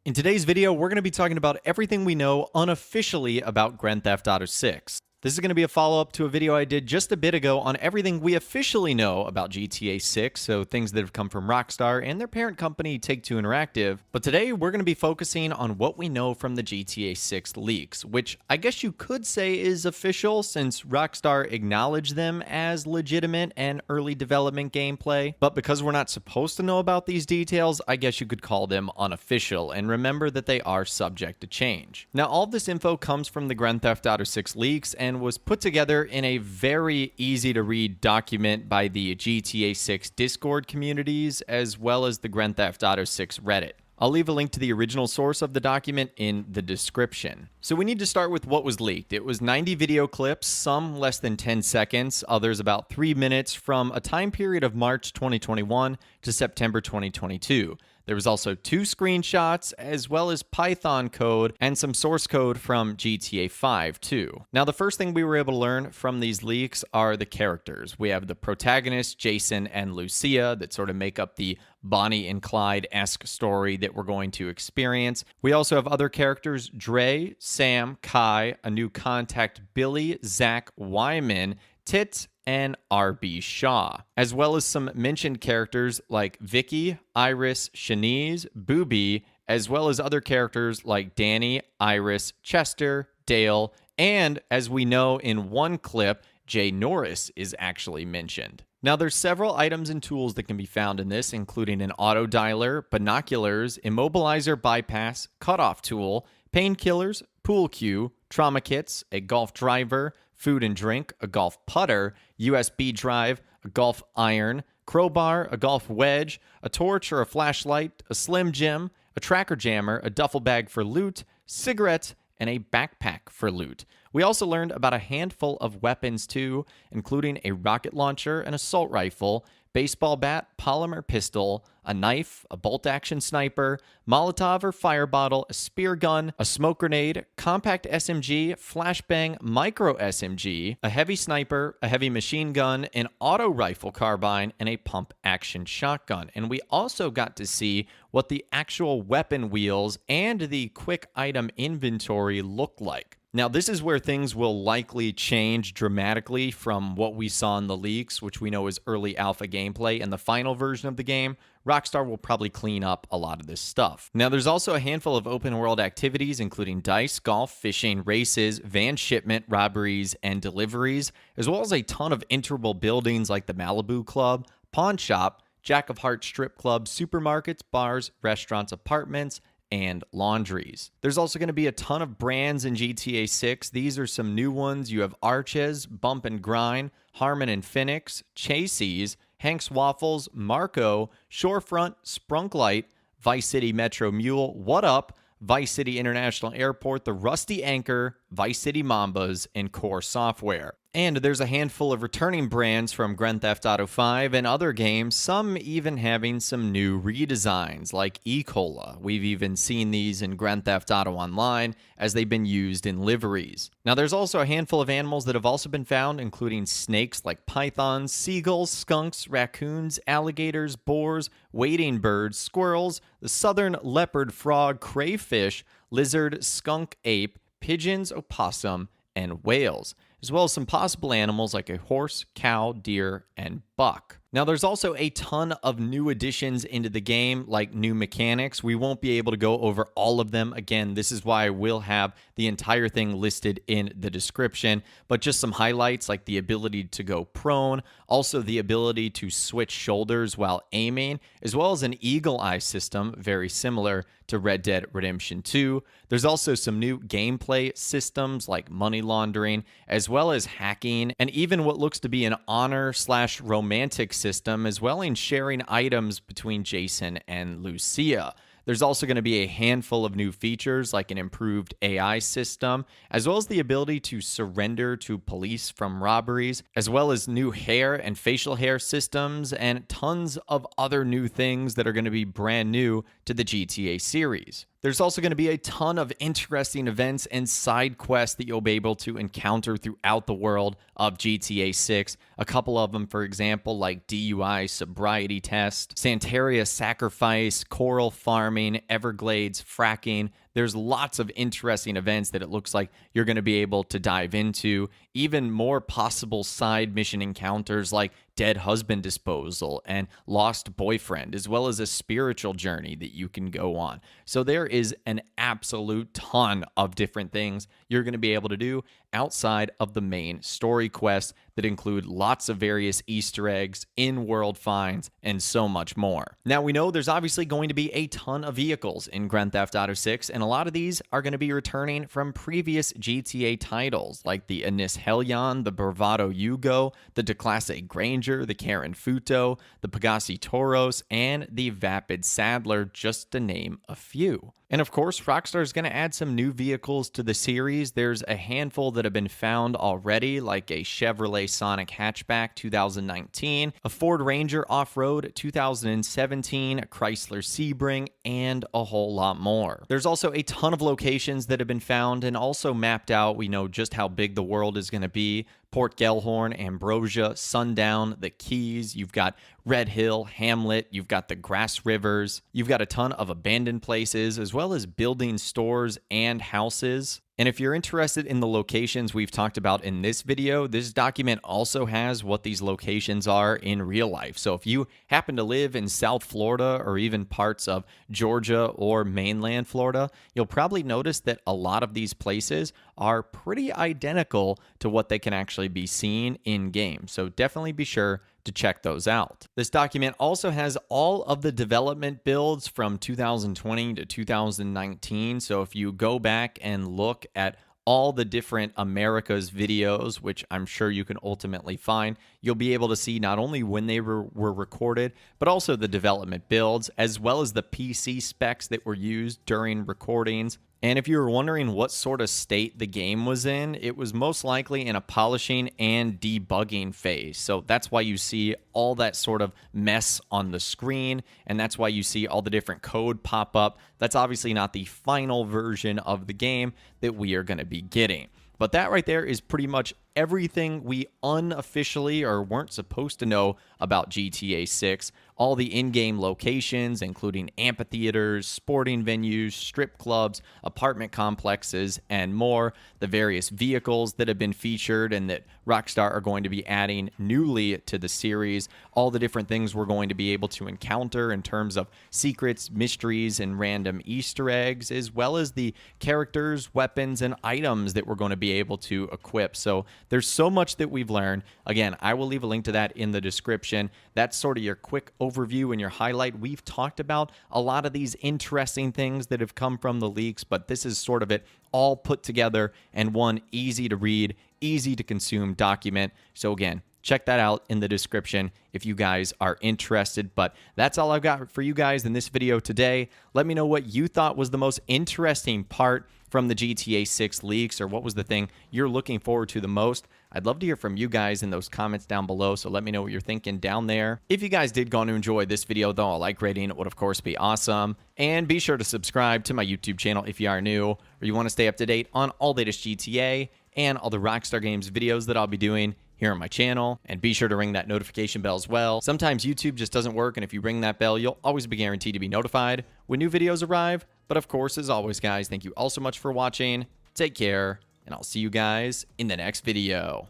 In today's video, we're going to be talking about everything we know unofficially about Grand Theft Auto 6. This is going to be a follow-up to a video I did just a bit ago on everything we officially know about GTA 6, so things that have come from Rockstar and their parent company Take-Two Interactive. But today, we're going to be focusing on what we know from the GTA 6 leaks, which I guess you could say is official since Rockstar acknowledged them as legitimate and early development gameplay. But because we're not supposed to know about these details, I guess you could call them unofficial, and remember that they are subject to change. Now, all of this info comes from the Grand Theft Auto 6 leaks, and was put together in a very easy to read document by the GTA 6 Discord communities as well as the Grand Theft Auto 6 Reddit. I'll leave a link to the original source of the document in the description. So we need to start with what was leaked. It was 90 video clips, some less than 10 seconds, others about 3 minutes, from a time period of March 2021 to September 2022. There was also 2 screenshots, as well as Python code and some source code from GTA 5 too. Now, the first thing we were able to learn from these leaks are the characters. We have the protagonists, Jason and Lucia, that sort of make up the Bonnie and Clyde-esque story that we're going to experience. We also have other characters, Dre, Sam, Kai, a new contact, Billy, Zach, Wyman, Tit, and R.B. Shaw, as well as some mentioned characters like Vicky, Iris, Shanice, Booby, as well as other characters like Danny, Iris, Chester, Dale, and as we know in one clip, Jay Norris is actually mentioned. Now, there's several items and tools that can be found in this, including an auto dialer, binoculars, immobilizer bypass, cutoff tool, painkillers, pool cue, trauma kits, a golf driver, food and drink, a golf putter, USB drive, a golf iron, crowbar, a golf wedge, a torch or a flashlight, a Slim Jim, a tracker jammer, a duffel bag for loot, cigarettes, and a backpack for loot. We also learned about a handful of weapons too, including a rocket launcher, an assault rifle, baseball bat, polymer pistol, a knife, a bolt-action sniper, Molotov or fire bottle, a spear gun, a smoke grenade, compact SMG, flashbang, micro SMG, a heavy sniper, a heavy machine gun, an auto rifle carbine, and a pump-action shotgun. And we also got to see what the actual weapon wheels and the quick item inventory look like. Now, this is where things will likely change dramatically from what we saw in the leaks, which we know is early alpha gameplay, and the final version of the game. Rockstar will probably clean up a lot of this stuff. Now, there's also a handful of open-world activities, including dice, golf, fishing, races, van shipment, robberies, and deliveries, as well as a ton of enterable buildings like the Malibu Club, Pawn Shop, Jack of Hearts Strip Club, supermarkets, bars, restaurants, apartments, and laundries. There's also going to be a ton of brands in GTA 6. These are some new ones. You have Arches, Bump and Grind, Harmon and Phoenix, Chasey's, Hank's Waffles, Marco, Shorefront, Sprunklight, Vice City Metro Mule, What Up, Vice City International Airport, The Rusty Anchor, Vice City Mambas, and Core Software. And there's a handful of returning brands from Grand Theft Auto 5 and other games, some even having some new redesigns, like E-Cola. We've even seen these in Grand Theft Auto Online, as they've been used in liveries. Now, there's also a handful of animals that have also been found, including snakes like pythons, seagulls, skunks, raccoons, alligators, boars, wading birds, squirrels, the southern leopard frog, crayfish, lizard, skunk ape, pigeons, opossum, and whales, as well as some possible animals like a horse, cow, deer, and buck. Now, there's also a ton of new additions into the game, like new mechanics. We won't be able to go over all of them. Again, this is why I will have the entire thing listed in the description, but just some highlights like the ability to go prone, also the ability to switch shoulders while aiming, as well as an eagle eye system, very similar to Red Dead Redemption 2. There's also some new gameplay systems like money laundering, as well as hacking, and even what looks to be an honor/romantic system, as well as sharing items between Jason and Lucia. There's also going to be a handful of new features like an improved AI system, as well as the ability to surrender to police from robberies, as well as new hair and facial hair systems, and tons of other new things that are going to be brand new to the GTA series. There's also going to be a ton of interesting events and side quests that you'll be able to encounter throughout the world of GTA 6. A couple of them, for example, like DUI sobriety test, Santeria sacrifice, coral farming, Everglades fracking. There's lots of interesting events that it looks like you're going to be able to dive into. Even more possible side mission encounters like dead husband disposal and lost boyfriend, as well as a spiritual journey that you can go on. So there is an absolute ton of different things you're going to be able to do outside of the main story quests that include lots of various Easter eggs, in-world finds, and so much more. Now, we know there's obviously going to be a ton of vehicles in Grand Theft Auto 6, and a lot of these are going to be returning from previous GTA titles, like the Anis Hellion, the Bravado Yugo, the DeClasse Granger, the Karen Futo, the Pegassi Toros, and the Vapid Sadler, just to name a few. And of course, Rockstar is going to add some new vehicles to the series. There's a handful that have been found already, like a Chevrolet Sonic Hatchback 2019, a Ford Ranger Off-Road 2017, a Chrysler Sebring, and a whole lot more. There's also a ton of locations that have been found and also mapped out. We know just how big the world is going to be. Port Gellhorn, Ambrosia, Sundown, the Keys, you've got Red Hill, Hamlet, you've got the Grass Rivers, you've got a ton of abandoned places, as well as building stores and houses. And if you're interested in the locations we've talked about in this video, this document also has what these locations are in real life. So if you happen to live in South Florida or even parts of Georgia or mainland Florida, you'll probably notice that a lot of these places are pretty identical to what they can actually be seen in game. So definitely be sure to check those out. This document also has all of the development builds from 2020 to 2019. So if you go back and look at all the different America's videos, which I'm sure you can ultimately find, you'll be able to see not only when they were recorded, but also the development builds, as well as the PC specs that were used during recordings. And if you were wondering what sort of state the game was in, it was most likely in a polishing and debugging phase. So that's why you see all that sort of mess on the screen, and that's why you see all the different code pop up. That's obviously not the final version of the game that we are going to be getting. But that right there is pretty much everything we unofficially or weren't supposed to know about GTA 6. All the in-game locations, including amphitheaters, sporting venues, strip clubs, apartment complexes, and more. The various vehicles that have been featured and that Rockstar are going to be adding newly to the series. All the different things we're going to be able to encounter in terms of secrets, mysteries, and random Easter eggs, as well as the characters, weapons, and items that we're going to be able to equip. So there's so much that we've learned. Again, I will leave a link to that in the description. That's sort of your quick overview and your highlight. We've talked about a lot of these interesting things that have come from the leaks, but this is sort of it all put together in one easy to read, easy to consume document. So again, check that out in the description if you guys are interested. But that's all I've got for you guys in this video today. Let me know what you thought was the most interesting part from the GTA 6 leaks, or what was the thing you're looking forward to the most. I'd love to hear from you guys in those comments down below, so let me know what you're thinking down there. If you guys did go on to enjoy this video, though, a like rating would of course be awesome. And be sure to subscribe to my YouTube channel if you are new, or you want to stay up to date on all latest GTA and all the Rockstar Games videos that I'll be doing here on my channel. And be sure to ring that notification bell as well. Sometimes YouTube just doesn't work, and if you ring that bell, you'll always be guaranteed to be notified when new videos arrive. But of course, as always, guys, thank you all so much for watching. Take care, and I'll see you guys in the next video.